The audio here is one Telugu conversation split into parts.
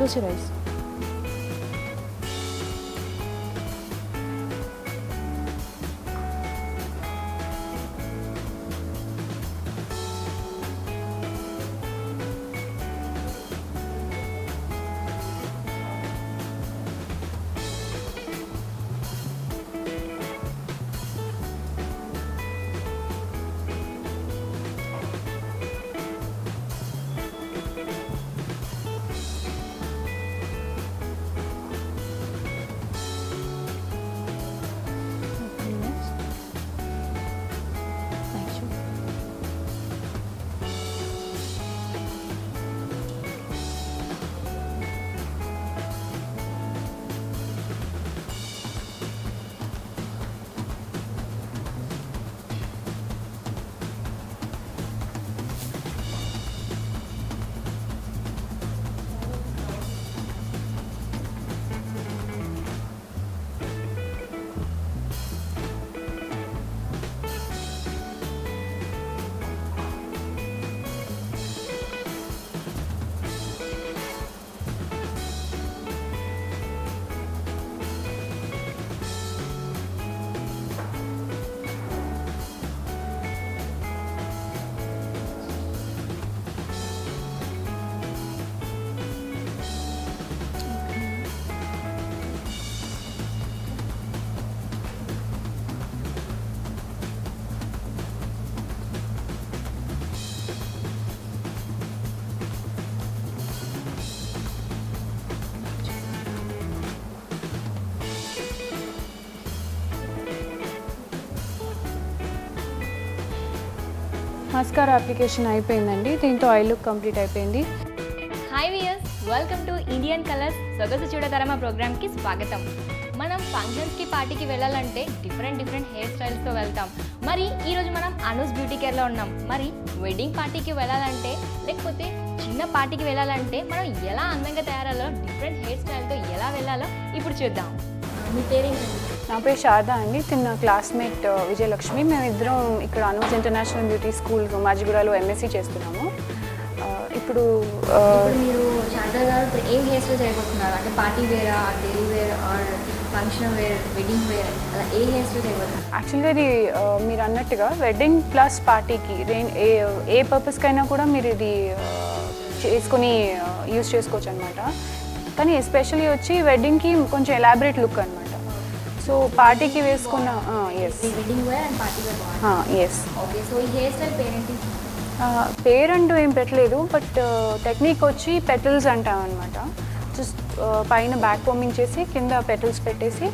తులసి రైస్. మస్కారా అప్లికేషన్ అయిపోయిందండి. దీంతో ఐ లుక్ కంప్లీట్ అయిపోయింది. Hi viewers, welcome to Indian colours సొగసు చూడతరమ ప్రోగ్రామ్కి స్వాగతం. మనం ఫంక్షన్స్కి పార్టీకి వెళ్ళాలంటే డిఫరెంట్ హెయిర్ స్టైల్స్తో వెళ్తాం. మరి ఈరోజు మనం అనూస్ బ్యూటీ కేర్లో ఉన్నాం. మరి వెడ్డింగ్ పార్టీకి వెళ్ళాలంటే లేకపోతే చిన్న పార్టీకి వెళ్ళాలంటే మనం ఎలా అందంగా తయారాలో డిఫరెంట్ హెయిర్ స్టైల్తో ఎలా వెళ్ళాలో ఇప్పుడు చూద్దాం. మీ పేరేంటండి? నా పేరు శారదా అండి. తిన్న క్లాస్మేట్ విజయలక్ష్మి. మేమిద్దరం ఇక్కడ అనూస్ ఇంటర్నేషనల్ బ్యూటీ స్కూల్ మాజిగూడలో ఎంఎస్సీ చేస్తున్నాము. ఇప్పుడు మీరు శారదా గారు ఇప్పుడు ఏం హెయిర్ స్టైల్ చేయబోతున్నారు? అంటే పార్టీ వేరా, daily wear or function wear, wedding wear, అలా ఏ హెయిర్ స్టైల్ చేయబోతున్నారు? యాక్చువల్గా ఇది మీరు అన్నట్టుగా వెడ్డింగ్ ప్లస్ పార్టీకి ఏ పర్పస్కైనా కూడా మీరు ఇది చేసుకొని యూజ్ చేసుకోవచ్చు అనమాట. కానీ ఎస్పెషల్లీ వచ్చి వెడ్డింగ్కి కొంచెం ఎలాబరేట్ లుక్ అనమాట. సో పార్టీకి వేసుకున్న yes wedding wear and party wear. Yes. Okay, so ఈ హెయిర్ స్టైల్ పేరేంటి? పేరంటూ ఏం పెట్టలేదు, బట్ టెక్నిక్ వచ్చి పెటల్స్ అంటాం అనమాట. జస్ట్ పైన బ్యాక్ కోమింగ్ చేసి కింద పెటల్స్ పెట్టేసి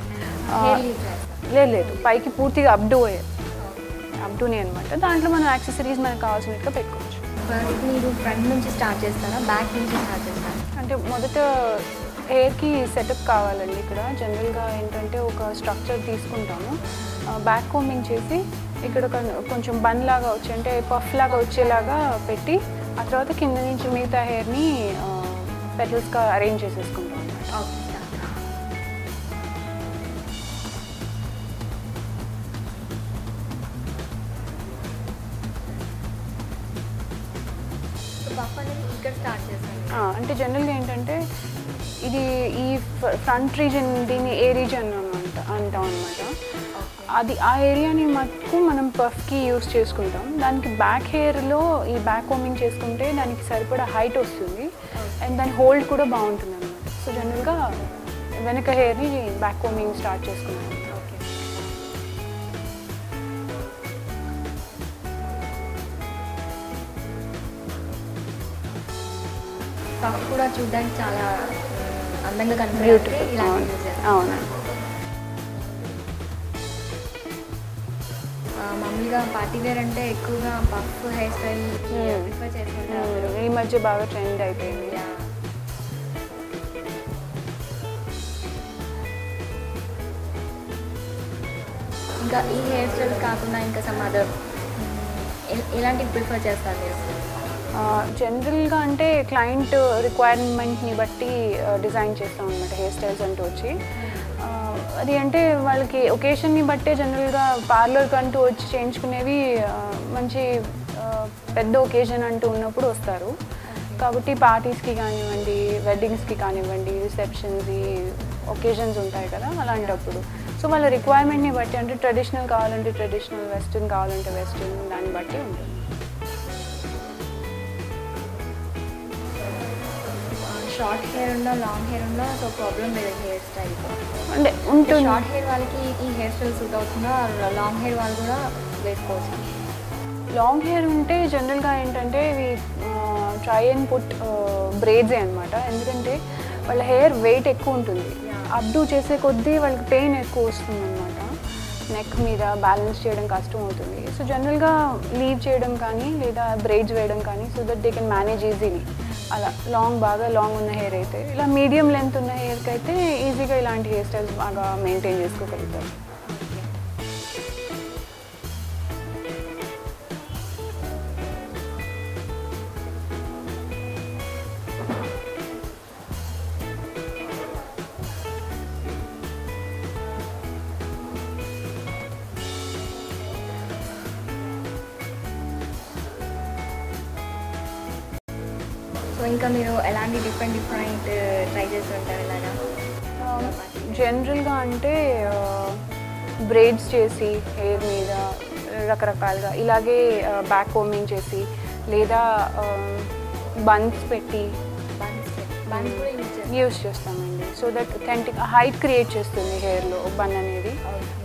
లేదు పైకి పూర్తిగా అప్డూనే అనమాట. దాంట్లో మనం యాక్సెసరీస్ మనకు కావాల్సినట్టుగా పెట్టుకోవచ్చు. మీరు ఫ్రంట్ నుంచి స్టార్ట్ చేస్తారా, బ్యాక్ నుంచి స్టార్ట్ చేస్తారా? అంటే మొదట హెయిర్కి సెటప్ కావాలండి. ఇక్కడ జనరల్గా ఏంటంటే ఒక స్ట్రక్చర్ తీసుకుంటాము, బ్యాక్ కోమింగ్ చేసి ఇక్కడ కొంచెం బన్ లాగా వచ్చి అంటే పఫ్ లాగా వచ్చేలాగా పెట్టి ఆ తర్వాత కింద నుంచి మిగతా హెయిర్ని పెటల్స్గా అరేంజ్ చేసేసుకుంటాం అన్నమాట. ఇక్కడ స్టార్ట్ చేస్తాను. అంటే జనరల్గా ఏంటంటే ఇది ఈ ఫ్రంట్ రీజన్ దీన్ని ఏ రీజన్ అంటాం అనమాట. అది ఆ ఏరియాని మటుకు మనం పఫ్కి యూస్ చేసుకుంటాం. దానికి బ్యాక్ హెయిర్లో ఈ బ్యాక్ కోమింగ్ చేసుకుంటే దానికి సరిపడా హైట్ వస్తుంది అండ్ దాని హోల్డ్ కూడా బాగుంటుంది అనమాట. సో జనరల్గా వెనక హెయిర్ని బ్యాక్ కోమింగ్ స్టార్ట్ చేసుకున్నాం. ఓకే, పఫ్ కూడా చూడడానికి చాలా అందంగా కనిపిస్తుంది. అవునా. మామూలుగా పార్టీ వేర్ అంటే ఎక్కువగా పఫ్ హెయిర్ స్టైల్ ప్రిఫర్ చేసుకుంటారు. ఈ మధ్య బాగా ట్రెండ్ అయిపోయింది. ఇంకా ఈ హెయిర్ స్టైల్ కాకుండా ఇంకా సమ్ అదర్ ఎలాంటివి ప్రిఫర్ చేస్తారు మీరు? జనరల్గా అంటే క్లయింట్ రిక్వైర్మెంట్ని బట్టి డిజైన్ చేస్తాం అనమాట హెయిర్ స్టైల్స్ అంటూ వచ్చి. అది అంటే వాళ్ళకి ఒకేషన్ని బట్టే జనరల్గా పార్లర్కి అంటూ వచ్చి చేయించుకునేవి మంచి పెద్ద ఒకేషన్ అంటూ ఉన్నప్పుడు వస్తారు. కాబట్టి పార్టీస్కి కానివ్వండి, వెడ్డింగ్స్కి కానివ్వండి, రిసెప్షన్స్, ఈ ఒకేషన్స్ ఉంటాయి కదా అలాంటప్పుడు. సో వాళ్ళ రిక్వైర్మెంట్ని బట్టి, అంటే ట్రెడిషనల్ కావాలంటే ట్రెడిషనల్, వెస్ట్రన్ కావాలంటే వెస్ట్రన్, దాన్ని బట్టి ఉంటుంది. షార్ట్ హెయిర్ ఉన్నా లాంగ్ హెయిర్ ఉన్నా సో ప్రాబ్లం లేదు హెయిర్ స్టైల్ అంటే ఉంటుంది. షార్ట్ హెయిర్ వాళ్ళకి ఈ హెయిర్ స్టైల్ సూట్ అవుతుందా, లాంగ్ హెయిర్ వాళ్ళు కూడా వేసుకోవచ్చు? లాంగ్ హెయిర్ ఉంటే జనరల్గా ఏంటంటే ఇవి ట్రై అండ్ పుట్ బ్రేడ్సే అనమాట. ఎందుకంటే వాళ్ళ హెయిర్ వెయిట్ ఎక్కువ ఉంటుంది, అప్డూ చేసే కొద్దీ వాళ్ళకి పెయిన్ ఎక్కువ వస్తుంది అనమాట. నెక్ మీద బ్యాలెన్స్ చేయడం కష్టం అవుతుంది. సో జనరల్గా లీవ్ చేయడం కానీ లేదా బ్రైడ్స్ వేయడం కానీ, so that they can manage easily. అలా బాగా లాంగ్ ఉన్న హెయిర్ అయితే, ఇలా మీడియం లెంత్ ఉన్న హెయిర్కి అయితే ఈజీగా ఇలాంటి హెయిర్ స్టైల్స్ బాగా మెయింటైన్ చేసుకోగలుగుతారు. సో ఇంకా మీరు ఎలాంటి డిఫరెంట్ ట్రై చేస్తూ ఉంటారు ఇలాగా? జనరల్గా అంటే బ్రైడ్స్ చేసి హెయిర్ మీద రకరకాలుగా, ఇలాగే బ్యాక్ కోమింగ్ చేసి, లేదా బన్స్ పెట్టి యూస్ చేస్తామండి. So that authentic height create చేస్తుంది హెయిర్లో బన్ అనేది,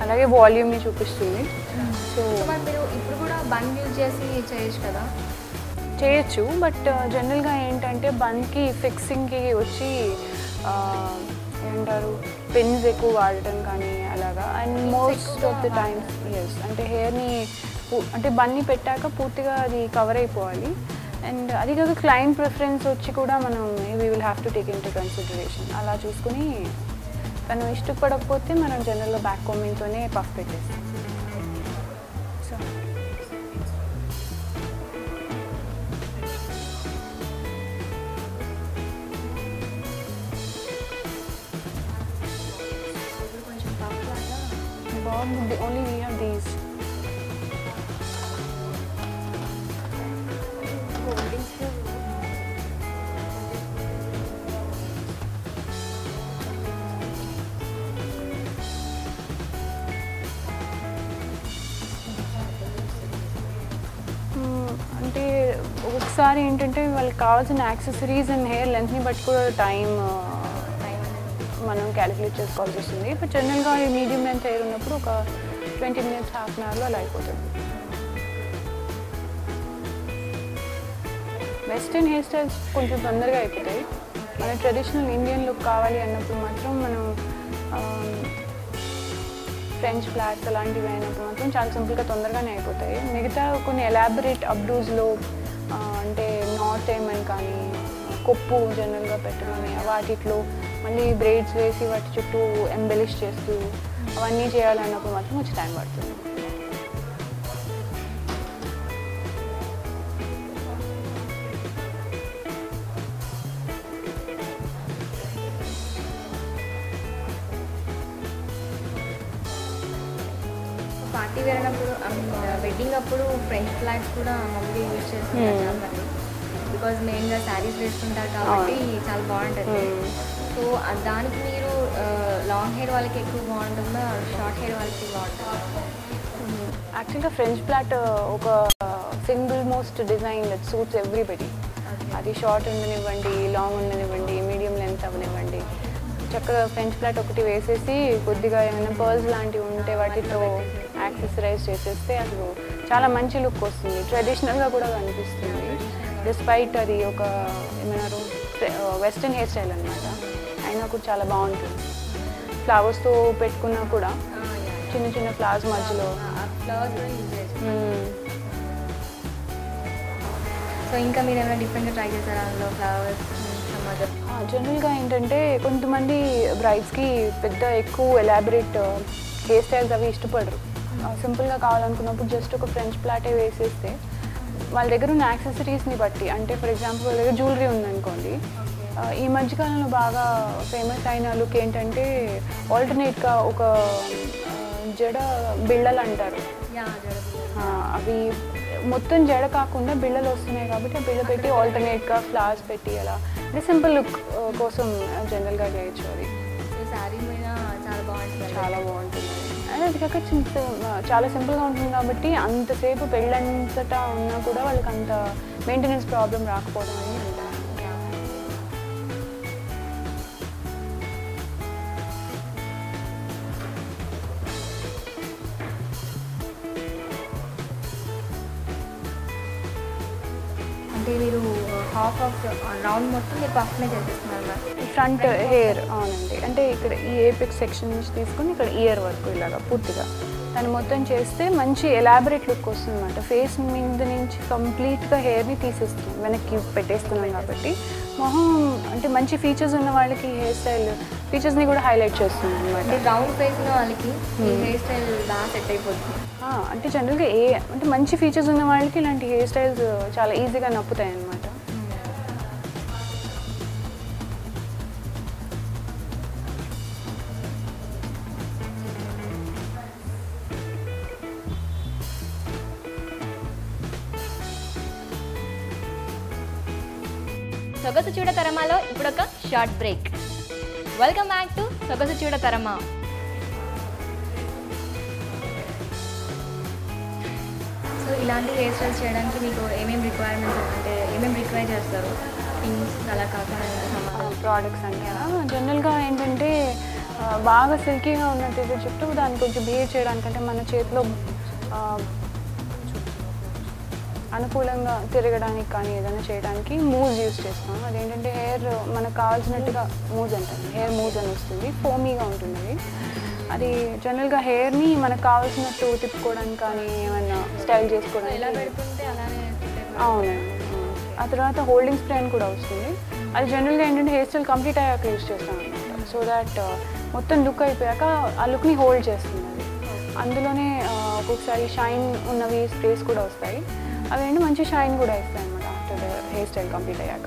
అలాగే వాల్యూమ్ని చూపిస్తుంది. సో మీరు ఇప్పుడు కూడా బన్ యూజ్ చేసి చేయొచ్చు కదా? చేయొచ్చు, బట్ జనరల్గా ఏంటంటే బన్కి ఫిక్సింగ్కి వచ్చి ఏమంటారు పిన్స్ ఎక్కువ వాడటం కానీ అలాగా. And most of the times అంటే హెయిర్ని అంటే బన్ని పెట్టాక పూర్తిగా అది కవర్ అయిపోవాలి. అండ్ అది కాక క్లయింట్ ప్రిఫరెన్స్ వచ్చి కూడా మనం we will have to take in to consideration. అలా చూసుకుని తను ఇష్టపడకపోతే మనం జనరల్గా బ్యాక్ కోమింగ్తోనే పఫ్ పెట్టేస్తాం. So only we have these. అంటే ఒకసారి ఏంటంటే వాళ్ళకి కావాల్సిన యాక్సెసరీస్ అండ్ హెయిర్ లెంత్ని బట్టి కూడా టైం మనం క్యాలిక్యులేట్ చేసుకోవాల్సి వస్తుంది. బట్ జనరల్గా మీడియం లెంత్ హెయిర్ ఉన్నప్పుడు ఒక 20 minutes, హాఫ్ అన్ అవర్లో అలా అయిపోతుంది. వెస్టర్న్ హెయిర్ స్టైల్స్ కొంచెం తొందరగా అయిపోతాయి. మన ట్రెడిషనల్ ఇండియన్ లుక్ కావాలి అన్నప్పుడు మాత్రం మనం ఫ్రెంచ్ ఫ్లాట్స్ అలాంటివి అయినప్పుడు మాత్రం చాలా సింపుల్గా తొందరగానే అయిపోతాయి. మిగతా కొన్ని ఎలాబరేట్ అప్డూస్లో అంటే నాట్ ఏమని కానీ కొప్పు జనరల్గా పెట్టమని వాటిలో మళ్ళీ బ్రైడ్స్ వేసి వాటి చుట్టూ ఎంబెలిష్ చేస్తూ అవన్నీ చేయాలన్నప్పుడు మాత్రం కొంచెం టైం పడుతుంది. పార్టీ వేరినప్పుడు వెడ్డింగ్ అప్పుడు ఫ్రెంచ్ ఫ్లాగ్స్ కూడా మమ్మీ యూజ్ చేస్తుంటారు మరి, బికాజ్ మెయిన్గా శారీస్ వేస్తుంటారు కాబట్టి చాలా బాగుంటుంది. సో దానికి మీరు లాంగ్ హెయిర్ వాళ్ళకి ఎక్కువ బాగుంటుందా, షార్ట్ హెయిర్ వాళ్ళకి బాగుంటుందా? యాక్చువల్గా ఫ్రెంచ్ ఫ్లాట్ ఒక single most design that suits everybody. అది షార్ట్ ఉండనివ్వండి, లాంగ్ ఉండనివ్వండి, మీడియం లెంత్ అవ్వనివ్వండి, చక్కగా ఫ్రెంచ్ ఫ్లాట్ ఒకటి వేసేసి కొద్దిగా ఏమైనా పర్ల్స్ లాంటివి ఉంటే వాటితో యాక్సెసరైజ్ చేసేస్తే అసలు చాలా మంచి లుక్ వస్తుంది, ట్రెడిషనల్గా కూడా కనిపిస్తుంది. డిస్పైట్ అది ఒక ఏమన్నారు వెస్టర్న్ హెయిర్ స్టైల్ అనమాట, అయినా కూడా చాలా బాగుంటుంది. ఫ్లవర్స్తో పెట్టుకున్నా కూడా చిన్న చిన్న ఫ్లవర్స్ మధ్యలో. సో ఇంకా మీరు ఏమైనా డిఫరెంట్గా ట్రై చేశారా అందులో ఫ్లవర్స్? జనరల్గా ఏంటంటే కొంతమంది బ్రైడ్స్కి పెద్ద ఎక్కువ ఎలాబరేట్ హెయిర్ స్టైల్స్ అవి ఇష్టపడరు. సింపుల్గా కావాలనుకున్నప్పుడు జస్ట్ ఒక ఫ్రెంచ్ ప్లాటే వేసేస్తే వాళ్ళ దగ్గర ఉన్న యాక్సెసరీస్ని బట్టి, అంటే ఫర్ ఎగ్జాంపుల్ వాళ్ళ దగ్గర జ్యువెలరీ ఉందనుకోండి, ఈ మధ్యకాలంలో బాగా ఫేమస్ అయిన లుక్ ఏంటంటే ఆల్టర్నేట్గా ఒక జడ బిళ్ళలు అంటారు, అవి మొత్తం జడ కాకుండా బిళ్ళలు వస్తున్నాయి కాబట్టి ఆ బిళ్ళ పెట్టి ఆల్టర్నేట్గా ఫ్లవర్స్ పెట్టి అలా అంటే సింపుల్ లుక్ కోసం జనరల్గా చేయొచ్చు. అది శారీ మీద చాలా బాగుంటుంది. చాలా బాగుంటుంది. అండ్ అది కాక చాలా సింపుల్గా ఉంటుంది కాబట్టి అంతసేపు పెళ్ళంతటా ఉన్నా కూడా వాళ్ళకి అంత మెయింటెనెన్స్ ప్రాబ్లం రాకపోవడం అని అంటారు. అంటే మీరు హాఫ్ రౌండ్ మొత్తం మీరు పఫ్నే చేసేస్తున్నారు ఫ్రంట్ హెయిర్. అవునండి, అంటే ఇక్కడ ఈ ఏపిక్ సెక్షన్ నుంచి తీసుకుని ఇక్కడ ఇయర్ వరకు ఇలాగా పూర్తిగా దాన్ని మొత్తం చేస్తే మంచి ఎలాబరేట్ లుక్ వస్తుంది అనమాట. ఫేస్ మీద నుంచి కంప్లీట్గా హెయిర్ని తీసేస్తున్నాం, వెనక్కి పెట్టేస్తున్నాం కాబట్టి మొహం అంటే మంచి ఫీచర్స్ ఉన్న వాళ్ళకి హెయిర్ స్టైల్ ఫీచర్స్ని కూడా హైలైట్ చేస్తుంది అనమాట. రౌండ్ ఫేస్ ఉన్న వాళ్ళకి హెయిర్ స్టైల్ బాగా సెట్ అయిపోతుంది. అంటే జనరల్గా అంటే మంచి ఫీచర్స్ ఉన్న వాళ్ళకి ఇలాంటి హెయిర్ స్టైల్స్ చాలా ఈజీగా నప్పుతాయి అన్నమాట. సొగసు చూడతరమాలో ఇప్పుడు ఒక short break. Welcome back to Sogasu చూడతరమా. So ఇలాంటి హెయిర్ స్టైల్స్ చేయడానికి మీకు ఏమేమి రిక్వైర్మెంట్స్ అంటే ఏమేమి రిక్వైర్ చేస్తారు? థింగ్స్ అలా కాకుండా ప్రోడక్ట్స్ అంటే జనరల్గా ఏంటంటే బాగా సిల్కీగా ఉన్నట్టయితే చుట్టూ దాన్ని కొంచెం బిహేవ్ చేయడానికంటే మన చేతిలో అనుకూలంగా తిరగడానికి కానీ ఏదైనా చేయడానికి మూవ్స్ యూస్ చేస్తాం. అదేంటంటే హెయిర్ మనకు కావాల్సినట్టుగా మూవ్స్ అంటారు, హెయిర్ మూవ్స్ అని వస్తుంది, ఫోమీగా ఉంటుంది. అది జనరల్గా హెయిర్ని మనకు కావాల్సినట్టు తిప్పుకోవడానికి కానీ ఏమైనా స్టైల్ చేసుకోవడానికి ఎలా పెడుతుంటే అలానే. అవునండి. ఆ తర్వాత హోల్డింగ్ స్ప్రే అని కూడా వస్తుంది. అది జనరల్గా ఏంటంటే హెయిర్ స్టైల్ కంప్లీట్ అయ్యాక యూస్ చేస్తాం అనమాట. సో దాట్ మొత్తం లుక్ అయిపోయాక ఆ లుక్ని హోల్డ్ చేస్తుంది. అది అందులోనే ఒక్కొక్కసారి షైన్ ఉన్నవి స్ప్రేస్ కూడా వస్తాయి. అవేంటి మంచి షైన్ కూడా ఇస్తాయి అన్నమాట ఆఫ్టర్ హెయిర్ స్టైల్ కంప్లీట్ అయ్యాక.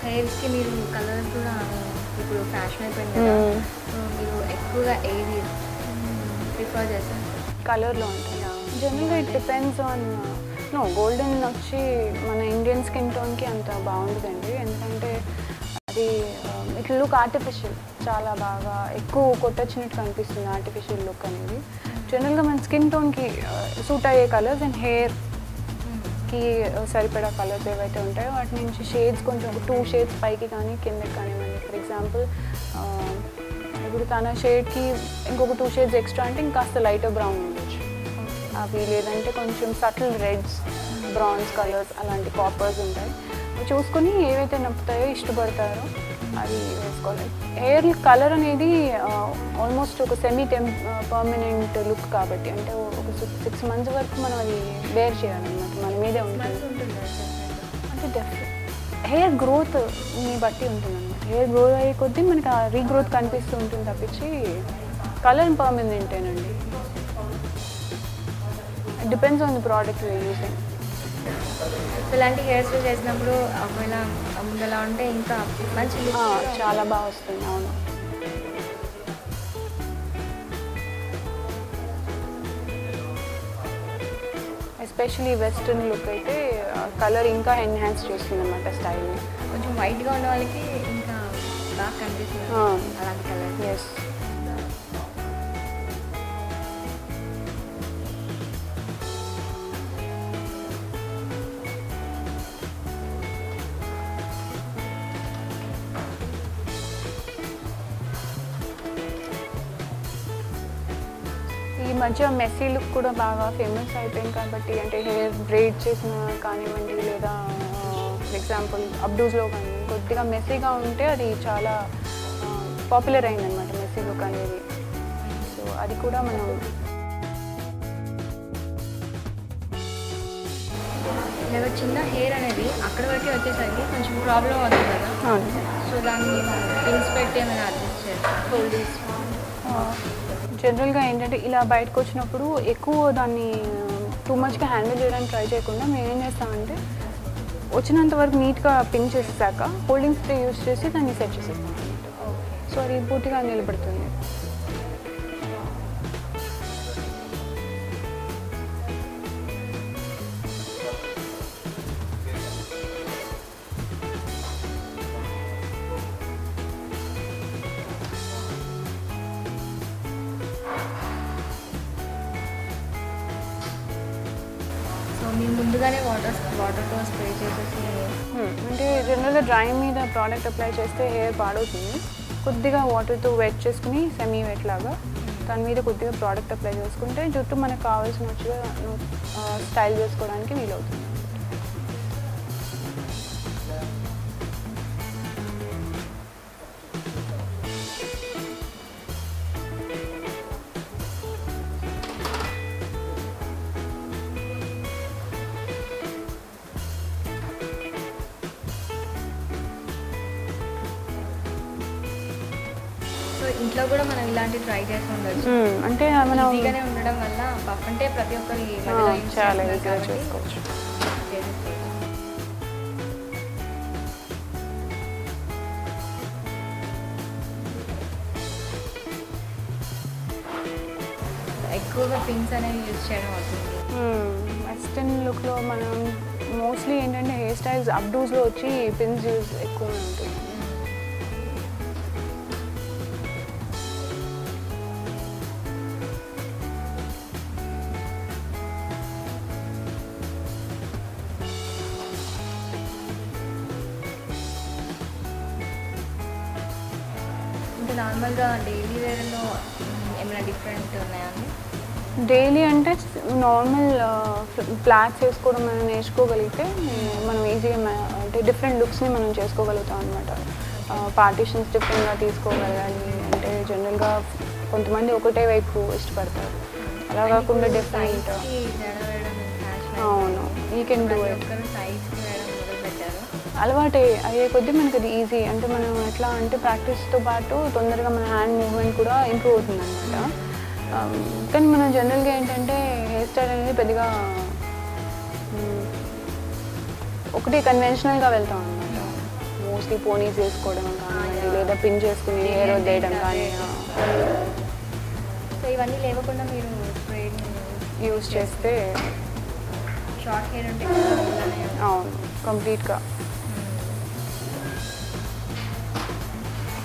హెయిర్స్కి మీరు కలర్ కూడా ఇప్పుడు ఫ్యాషన్ అయిపోయింది కదా, సో మీరు ఎక్కువగా ఏది ప్రిఫర్ చేస్తారు? కలర్లో ఉంటుంది జనరల్గా. ఇట్ డిపెండ్స్ ఆన్ గోల్డెన్ వచ్చి మన ఇండియన్ స్కిన్ టోన్కి అంత బాగుంటుందండి. ఎందుకంటే అది ఇట్ లుక్ ఆర్టిఫిషియల్, చాలా బాగా ఎక్కువ కొట్టొచ్చినట్టు కనిపిస్తుంది ఆర్టిఫిషియల్ లుక్ అనేది. జనరల్గా మన స్కిన్ టోన్కి సూట్ అయ్యే కలర్స్ అండ్ హెయిర్కి సరిపడా కలర్స్ ఏవైతే ఉంటాయో వాటి నుంచి షేడ్స్ కొంచెం ఒక 2 షేడ్స్ పైకి కానీ కిందకి కానివ్వండి. ఫర్ ఎగ్జాంపుల్ ఇప్పుడు తన షేడ్కి ఇంకొక 2 షేడ్స్ ఎక్స్ట్రా అంటే ఇంకాస్త లైటర్ బ్రౌన్ ఉండొచ్చు అవి, లేదంటే కొంచెం సటిల్ రెడ్స్, బ్రౌన్స్ కలర్స్, అలాంటి కాపర్స్ ఉంటాయి. చూసుకొని ఏవైతే నప్పుతాయో ఇష్టపడతారో అది వేసుకోవాలి. హెయిర్ కలర్ అనేది ఆల్మోస్ట్ ఒక పర్మనెంట్ లుక్ కాబట్టి, అంటే ఒక 6 months వరకు మనం అది బేర్ చేయాలన్నమాట, మన మీదే ఉంటుంది. అంటే హెయిర్ గ్రోత్ని బట్టి ఉంటుంది అన్నమాట. హెయిర్ గ్రో అయ్యే కొద్దీ మనకి ఆ రీగ్రోత్ కనిపిస్తూ ఉంటుంది తప్పించి కలర్ పర్మనెంటేనండి. It depends on the product your using. ఇలాంటి హెయిర్ స్టైల్ చేసినప్పుడు ఒకవేళ ముందలా ఉంటే ఇంకా మంచి చాలా బాగా వస్తుంది. అవును. ఎస్పెషలీ వెస్ట్రన్ లుక్ అయితే కలర్ ఇంకా ఎన్హాన్స్ చేస్తుంది అన్నమాట స్టైల్ని. కొంచెం వైట్గా ఉన్న వాళ్ళకి ఇంకా బాగా కనిపిస్తుంది అలాంటి కలర్. ఎస్. ఈ మధ్య మెస్సీ లుక్ కూడా బాగా ఫేమస్ అయిపోయింది కాబట్టి, అంటే హెయిర్ బ్రైడ్ చేసిన కానివ్వండి, లేదా ఫర్ ఎగ్జాంపుల్ అప్డూస్లో కానీ కొద్దిగా మెస్సీగా ఉంటే అది చాలా పాపులర్ అయిందనమాట మెస్సీ లుక్ అనేది. సో అది కూడా మనం లేదా చిన్న హెయిర్ అనేది అక్కడ వరకే వచ్చేసరికి కొంచెం ప్రాబ్లం అవుతుంది కదా. సో దాన్ని పిన్స్ పెట్టి ఏమైనా అడ్జస్ట్ చేస్తాను. జనరల్గా ఏంటంటే ఇలా బయటకు వచ్చినప్పుడు ఎక్కువ దాన్ని టూ మచ్గా హ్యాండిల్ చేయడానికి ట్రై చేయకుండా మేము ఏం చేస్తామంటే వచ్చినంత వరకు నీట్గా పిన్ చేసేసాక హోల్డింగ్ స్ప్రే యూస్ చేసి దాన్ని సెట్ చేసేస్తాం అన్నమాట. సో అది పూర్తిగా నిలబడుతుంది. మీరు ముందుగానే వాటర్తో స్ప్రే చేసేసి అంటే జనరల్గా డ్రై మీద ప్రోడక్ట్ అప్లై చేస్తే హెయిర్ పాడవుతుంది. కొద్దిగా వాటర్తో వెట్ చేసుకుని సెమీ వెట్ లాగా దాని మీద కొద్దిగా ప్రోడక్ట్ అప్లై చేసుకుంటే జుట్టు మనకు కావాల్సినట్టుగా స్టైల్ చేసుకోవడానికి వీలవుతుంది. సో ఇంట్లో కూడా మనం ఇలాంటి ట్రై చేసి ఉండొచ్చు. అంటే మనం ఈజీగానే ఉండడం వల్ల పఫ్ అంటే ప్రతి ఒక్కరి చాలా ఈజీగా చేసుకోవచ్చు. ఎక్కువగా పిన్స్ అనేవి యూజ్ చేయడం అవుతుంది. వెస్టర్న్ లుక్లో మనం మోస్ట్లీ ఏంటంటే హెయిర్ స్టైల్స్ అప్డూస్లో వచ్చి పిన్స్ యూజ్ ఎక్కువగా ఉంటుంది. నార్మల్గా డైలీ వేర్లో ఏమైనా డిఫరెంట్ ఉన్నాయండి? డైలీ అంటే నార్మల్ ప్లాట్స్ వేసుకోవడం మనం నేర్చుకోగలిగితే మనం ఈజీగా అంటే డిఫరెంట్ లుక్స్ని మనం చేసుకోగలుగుతాం అనమాట. పార్టీషన్స్ డిఫరెంట్గా తీసుకోగలగాలి అంటే జనరల్గా కొంతమంది ఒకటే వైపు ఇష్టపడతారు. అలా కాకుండా డిఫరెంట్. అవును, యూ కెన్ డూ ఇట్. అలవాటు అయ్యే కొద్దీ మనకి అది ఈజీ. అంటే మనం ఎట్లా అంటే ప్రాక్టీస్తో పాటు తొందరగా మన హ్యాండ్ మూవ్మెంట్ కూడా ఇంప్రూవ్ అవుతుంది అనమాట. కానీ మనం జనరల్గా ఏంటంటే హెయిర్ స్టైల్ అనేది పెద్దగా ఒకటి కన్వెన్షనల్గా వెళ్తాం అనమాట. మోస్ట్లీ పోనీస్ వేసుకోవడం కానీ లేదా పిన్ చేసుకుని హెయిర్ వదిలేయడం కానీ. సో ఇవన్నీ లేకుండా మీరు స్ప్రే యూజ్ చేస్తే షార్ట్ హెయిర్ అంటే అవును కంప్లీట్గా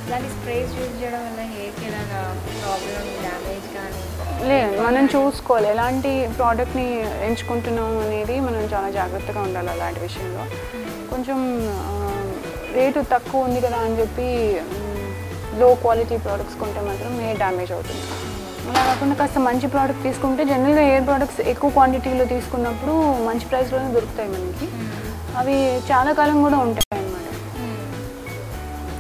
ఇలాంటి స్ప్రేస్ యూజ్ చేయడం వల్ల హెయిర్కి ఏదైనా ప్రాబ్లమ్ డ్యామేజ్ కానీ లేదు. మనం చూసుకోవాలి ఎలాంటి ప్రోడక్ట్ని ఎంచుకుంటున్నాం అనేది మనం చాలా జాగ్రత్తగా ఉండాలి అలాంటి విషయంలో. కొంచెం రేటు తక్కువ ఉంది కదా అని చెప్పి లో క్వాలిటీ ప్రోడక్ట్స్ కొంటే మాత్రం హెయిర్ డ్యామేజ్ అవుతుంది. అలా కాకుండా కాస్త మంచి ప్రోడక్ట్ తీసుకుంటే జనరల్గా హెయిర్ ప్రోడక్ట్స్ ఎక్కువ క్వాంటిటీలో తీసుకున్నప్పుడు మంచి ప్రైస్లోనే దొరుకుతాయి మనకి. అవి చాలా కాలం కూడా ఉంటాయి అన్నమాట.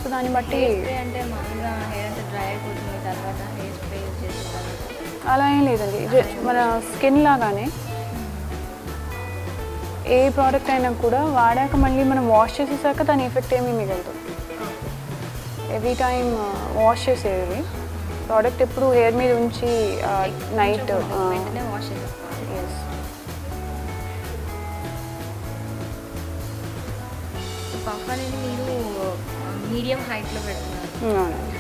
సో దాన్ని బట్టి అంటే మామూలుగా హెయిర్ అంతా డ్రై అయిపోతుంది తర్వాత హెయిర్ స్ప్రే యూజ్ చేస్తారు అలా ఏం లేదండి. మన స్కిన్ లాగానే ఏ ప్రోడక్ట్ అయినా కూడా వాడాక మళ్ళీ మనం వాష్ చేసేసాక దాని ఎఫెక్ట్ ఏమీ మిగలదు. ఎవ్రీ టైం వాష్ చేసేది ప్రోడక్ట్ ఎప్పుడు హెయిర్ మీద ఉంచి నైట్ వాష్ చేసేస్తాం. ఎస్. పఫ్ అనేది మీరు మీడియం హైట్లో పెడుతున్నారు.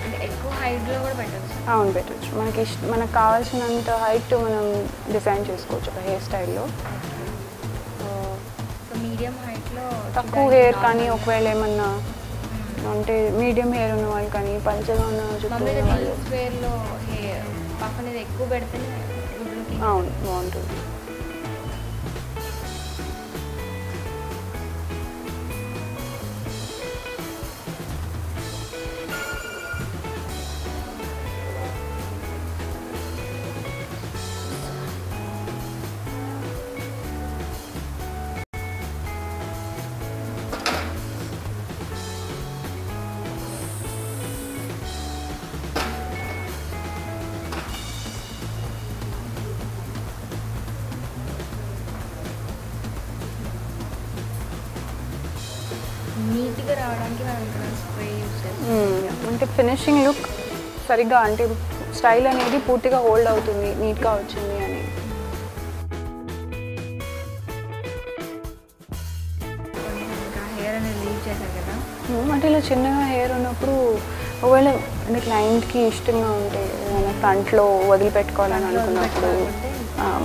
అంటే ఎక్కువ హైట్లో కూడా పెట్టచ్చు. అవును పెట్టచ్చు. మనకు కావాల్సినంత హైట్ మనం డిజైన్ చేసుకోవచ్చు ఒక హెయిర్ స్టైల్లో. సో మీడియం హైట్లో తక్కువ హెయిర్ కానీ ఒకవేళ ఏమన్నా అంటే మీడియం హెయిర్ ఉన్న వాళ్ళు కానీ పల్చగా ఉన్న వేర్లో పఫ్ అనేది ఎక్కువ పెడితేనే అవును బాగుంటుంది. రావడానికి మనం ఇక్కడ స్ప్రే యూస్ చేస్తాం. అంటే ఫినిషింగ్ లుక్ సరిగ్గా అంటే స్టైల్ అనేది పూర్తిగా హోల్డ్ అవుతుంది, నీట్గా వచ్చింది అని. ఇంకా హెయిర్ అనేది లీవ్ చేశారు కదా, అంటే ఇలా చిన్నగా హెయిర్ ఉన్నప్పుడు ఒకవేళ అంటే క్లయింట్కి ఇష్టంగా ఉంటే ఏమైనా ఫ్రంట్లో వదిలిపెట్టుకోవాలని అనుకున్నప్పుడు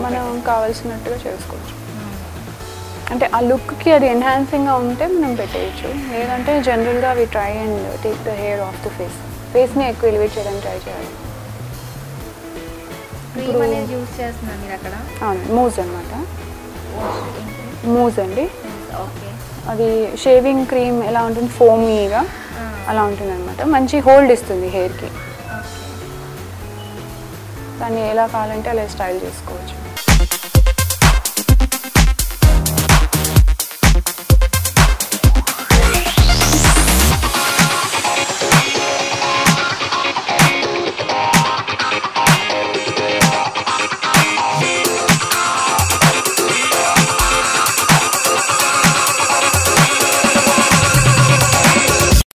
మనం కావాల్సినట్టుగా చేసుకోవచ్చు. అంటే ఆ లుక్కి అది ఎన్హాన్సింగ్గా ఉంటే మనం పెట్టేయచ్చు. లేదంటే జనరల్గా we try and take the hair off the ఫేస్ని ఎక్కువ ఎలివేట్ చేయడానికి ట్రై చేయాలి. క్రీమ్ అనేది యూస్ చేస్తున్నారు మీరు అక్కడ? అవును, మూజ్ అనమాట. మూజ్ అండి. ఓకే. అది షేవింగ్ క్రీమ్ ఎలా ఉంటుంది, ఫోమీగా అలా ఉంటుంది అనమాట. మంచి హోల్డ్ ఇస్తుంది హెయిర్కి. దాన్ని ఎలా కావాలంటే అలా స్టైల్ చేసుకోవచ్చు.